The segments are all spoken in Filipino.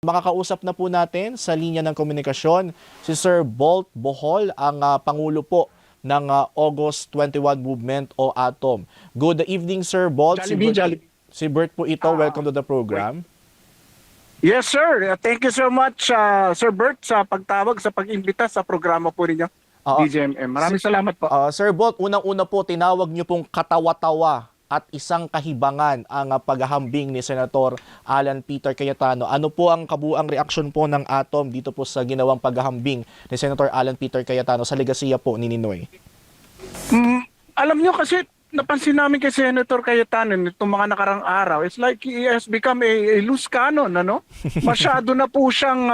Makakausap na po natin sa linya ng komunikasyon si Sir Bolt Bohol, ang Pangulo po ng August 21 Movement o ATOM. Good evening, Sir Bolt. Jollibee. Si Bert po ito. Welcome to the program. Yes, sir. Thank you so much, Sir Bert, sa pagtawag, sa pag-imbita sa programa po ninyo, DZMM. Maraming salamat po. Sir Bolt, unang-una po, tinawag niyo pong katawa-tawa at isang kahibangan ang paghahambing ni Senator Alan Peter Cayetano. Ano po ang kabuang reaksyon po ng ATOM dito po sa ginawang paghahambing ni Senator Alan Peter Cayetano sa legasiya po ni Ninoy? Alam nyo kasi, napansin namin kay Senator Cayetano nitong mga nakarang araw, it's like he has become a loose cannon, ano? Masyado na po siyang,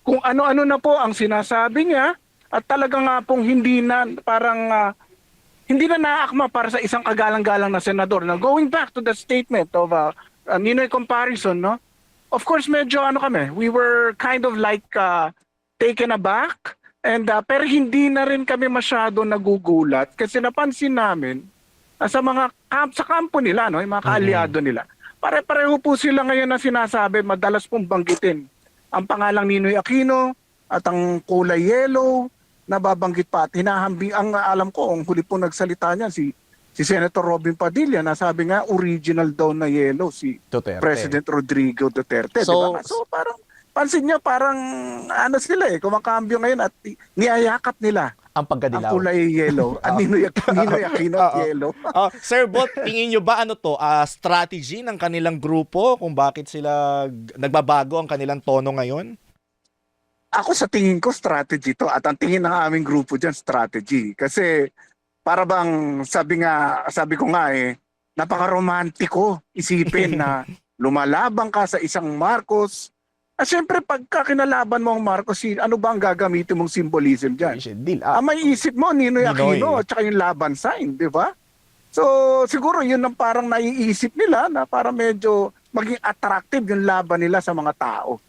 kung ano-ano na po ang sinasabi niya, at talaga nga pong hindi na, parang, hindi na naakma para sa isang kagalang-galang na senador. Now, going back to the statement of Ninoy comparison, no? Of course, medyo ano kami, we were kind of like taken aback, and pero hindi na rin kami masyado nagugulat kasi napansin namin sa mga sa kampo nila, no, yung mga kaalyado nila. Pare-pareho po sila ngayon na sinasabi, madalas pong banggitin ang pangalang Ninoy Aquino at ang kulay yellow, nababanggit pa at hinahambing. Ang alam ko, ang huli po nagsalita niyan si Senator Robin Padilla, na sabi nga original daw na yellow si Duterte. President Rodrigo Duterte. So, diba? So parang pansin niya, parang ano sila kumakambyo ngayon at niyayakap nila ang pagkadilaw. ang kulay yellow. Ang Ninoy Aquino at yellow. Sir Bolt, tingin nyo ba ano to, strategy ng kanilang grupo kung bakit sila nagbabago ang kanilang tono ngayon? Ako sa tingin ko strategy to, at ang tingin ng aming grupo dyan strategy. Kasi para bang sabi ko nga napaka-romantiko isipin na lumalaban ka sa isang Marcos. Siyempre pagka kinalaban mo ang Marcos, ano ba ang gagamitin mong symbolism dyan? May isip mo, Ninoy Aquino at saka yung laban sign, di ba? So siguro yun ang parang naiisip nila na para medyo maging attractive yung laban nila sa mga tao.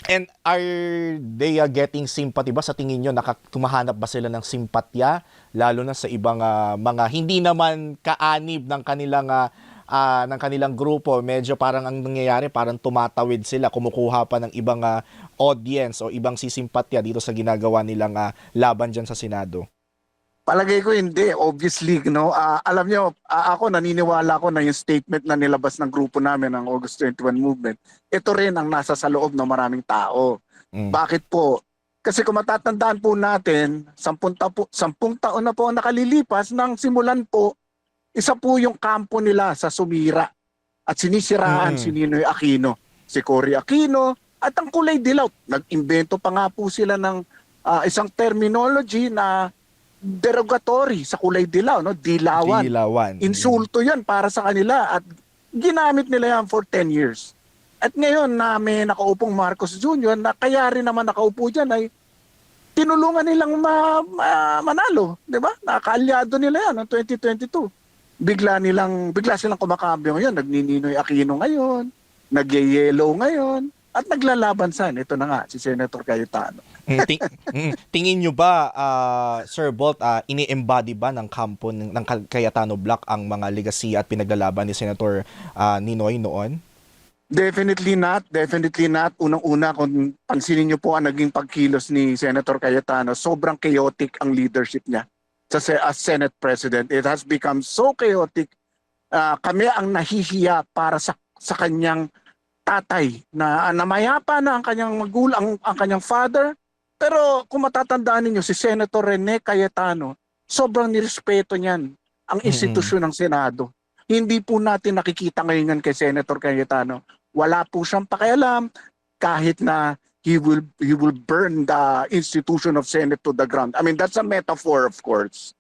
And are they getting sympathy ba? Sa tingin nyo, tumahanap ba sila ng simpatya? Lalo na sa ibang mga hindi naman kaanib ng kanilang grupo. Medyo parang ang nangyayari, parang tumatawid sila, kumukuha pa ng ibang audience o ibang sisimpatya dito sa ginagawa nilang laban dyan sa Senado. Palagay ko hindi, obviously, no. Alam nyo, ako naniniwala ko na yung statement na nilabas ng grupo namin ng August 21 Movement, ito rin ang nasa sa loob ng maraming tao. Bakit po? Kasi kung matatandaan po natin, 10 taon na po ang nakalilipas nang simulan po, isa po yung kampo nila sa sumira at sinisiraan si Ninoy Aquino, si Cory Aquino, at ang kulay dilaw. Nag-imbento pa nga po sila ng isang terminology na derogatory sa kulay dilaw, no? Dilawan. Insulto 'yan para sa kanila at ginamit nila yan for 10 years. At ngayon na may nakaupong Marcos Jr. na kaya rin naman nakaupo diyan ay tinulungan nilang manalo, 'di ba? Nakaalyado nila yan noong 2022. Bigla silang kumakambyo ngayon, nagnininoy Aquino ngayon, nagye-yellow ngayon, at naglalaban ito na nga si Senator Cayetano. Tingin nyo ba, Sir Bolt, ini-embody ba ng kampo ng Cayetano Block ang mga legasiya at pinaglalaban ni Senator Ninoy noon? Definitely not. Unang-una, kung pansinin nyo po ang naging pagkilos ni Senator Cayetano, sobrang chaotic ang leadership niya as Senate President. It has become so chaotic. Kami ang nahihiya para sa kanyang tatay na namayapa na ang kanyang magulang, ang kanyang father. Pero kung matatandaan ninyo, si Senator Rene Cayetano, sobrang nirespeto niyan ang institusyon ng Senado. Hindi po natin nakikita ngayon kay Senator Cayetano. Wala po siyang pakialam kahit na he will burn the institution of Senate to the ground. I mean, that's a metaphor, of course.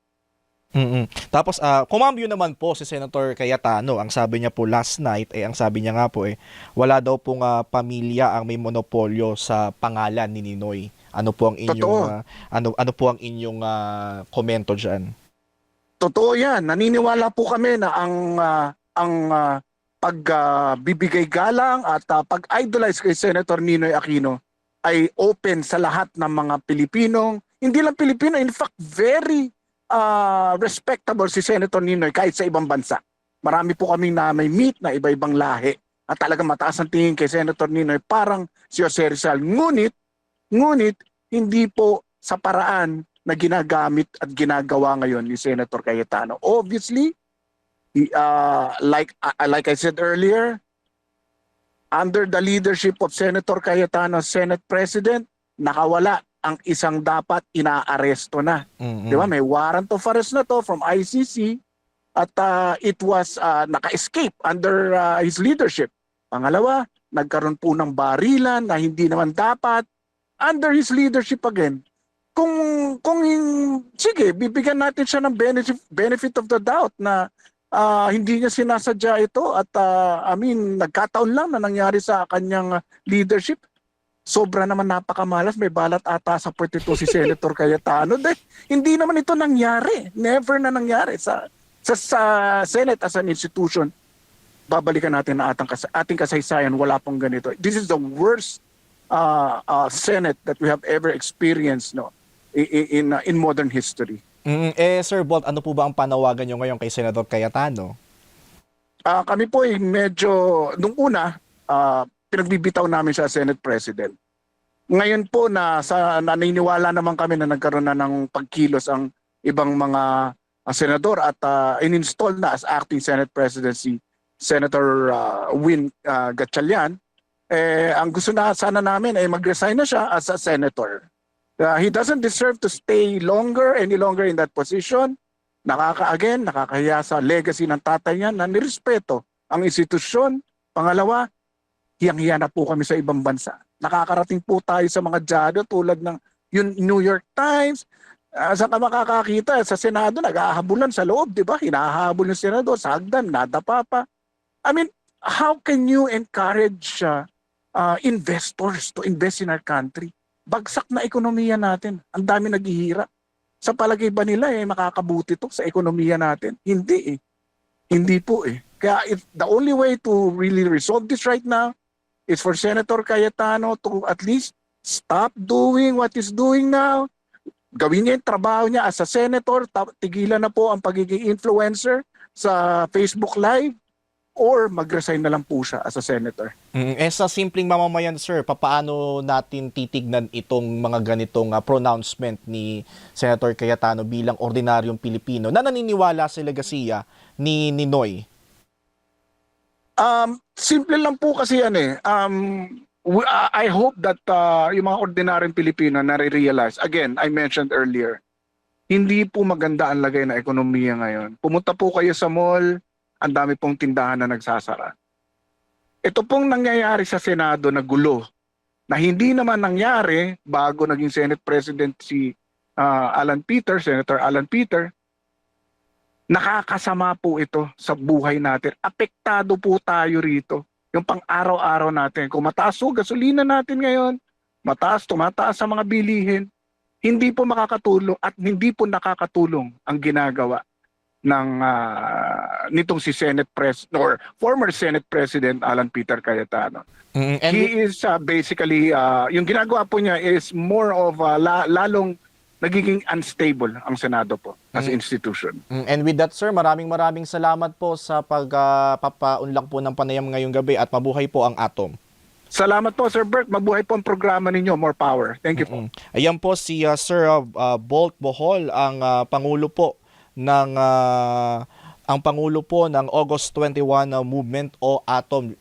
Tapos, kumambyo naman po si Senator Cayetano. Ang sabi niya po last night, ang sabi niya nga po wala daw pong pamilya ang may monopolyo sa pangalan ni Ninoy. Ano po ang inyong ano po ang inyong komento diyan? Totoo 'yan. Naniniwala po kami na ang pagbibigay galang at pag-idolize kay Senator Ninoy Aquino ay open sa lahat ng mga Pilipinong, hindi lang Pilipino, in fact very respectable si Senator Ninoy kahit sa ibang bansa. Marami po kaming na may meet na iba-ibang lahi. at talagang mataas ang tingin kay Senator Ninoy, parang si Jose Rizal. Ngunit, hindi po sa paraan na ginagamit at ginagawa ngayon ni Senator Cayetano. Obviously, like I said earlier, under the leadership of Senator Cayetano, Senate President, nakawala ang isang dapat inaaresto na. Mm-mm. Di ba? May warrant of arrest na to from ICC at it was naka-escape under his leadership. Pangalawa, nagkaroon po ng barilan na hindi naman dapat under his leadership again. Kung sige, bibigyan natin siya ng benefit of the doubt na hindi niya sinasadya ito at nagkataon lang na nangyari sa kanyang leadership. Sobra naman napakamalas, may balat ata sa puwet ito si Senator Cayetano. Hindi naman ito nangyari. Never na nangyari sa Senate as an institution. Babalikan natin na ating kasaysayan, wala pong ganito. This is the worst Senate that we have ever experienced, no, in modern history. Sir Bolt, ano po ba ang panawagan nyo ngayon kay Senator Cayetano? Kami po ay medyo, nung una, pinagbibitaw namin siya Senate President. Ngayon po naniniwala naman kami na nagkaroon na ng pagkilos ang ibang mga senador at in-install na as acting Senate President si Senator Win Gatchalian. Ang gusto na sana namin ay mag-resign na siya as a senator. He doesn't deserve to stay any longer in that position. Nakakahiya sa legacy ng tatay niya na nirespeto ang institusyon. Pangalawa, hiyang-hiya na po kami sa ibang bansa. Nakakarating po tayo sa mga dyaryo tulad ng yung New York Times. Saan ka makakakita? Sa Senado, nag-aahabulan sa loob, di ba? Hinahabol yung Senado, sa hagdan, nadapa pa. I mean, how can you encourage investors to invest in our country? Bagsak na ekonomiya natin. Ang dami naghihirap. Sa palagay ba nila makakabuti to sa ekonomiya natin? Hindi eh. Hindi po eh. Kaya the only way to really resolve this right now is for Senator Cayetano to at least stop doing what he's doing now. Gawin niya yung trabaho niya as a senator. Tigilan na po ang pagiging influencer sa Facebook Live. Or mag-resign na lang po siya as a senator. Sa simpleng mamamayan, sir, paano natin titignan itong mga ganitong pronouncement ni Senator Cayetano bilang ordinaryong Pilipino na naniniwala sa legasiya ni Ninoy? Simple lang po kasi I hope that yung mga ordinaryong Pilipino nare-realize, again, I mentioned earlier, hindi po maganda ang lagay na ekonomiya ngayon. Pumunta po kayo sa mall, ang dami pong tindahan na nagsasara. Ito pong nangyayari sa Senado na gulo, na hindi naman nangyari bago naging Senate President si Senator Alan Peter, nakakasama po ito sa buhay natin. Apektado po tayo rito. Yung pang-araw-araw natin. Kung mataas po gasolina natin ngayon, tumataas sa mga bilihin, hindi po makakatulong at hindi po nakakatulong ang ginagawa nitong si former Senate President Alan Peter Cayetano. He is basically, yung ginagawa po niya is more of lalong nagiging unstable ang Senado po as institution. And with that, sir, maraming salamat po sa pagpapaunlak po ng panayam ngayong gabi at mabuhay po ang Atom. Salamat po, Sir Bert. Mabuhay po ang programa ninyo. More power. Thank you po. Ayan po si Sir Bolt Bohol, ang Pangulo po ng August 21 Movement o Atom.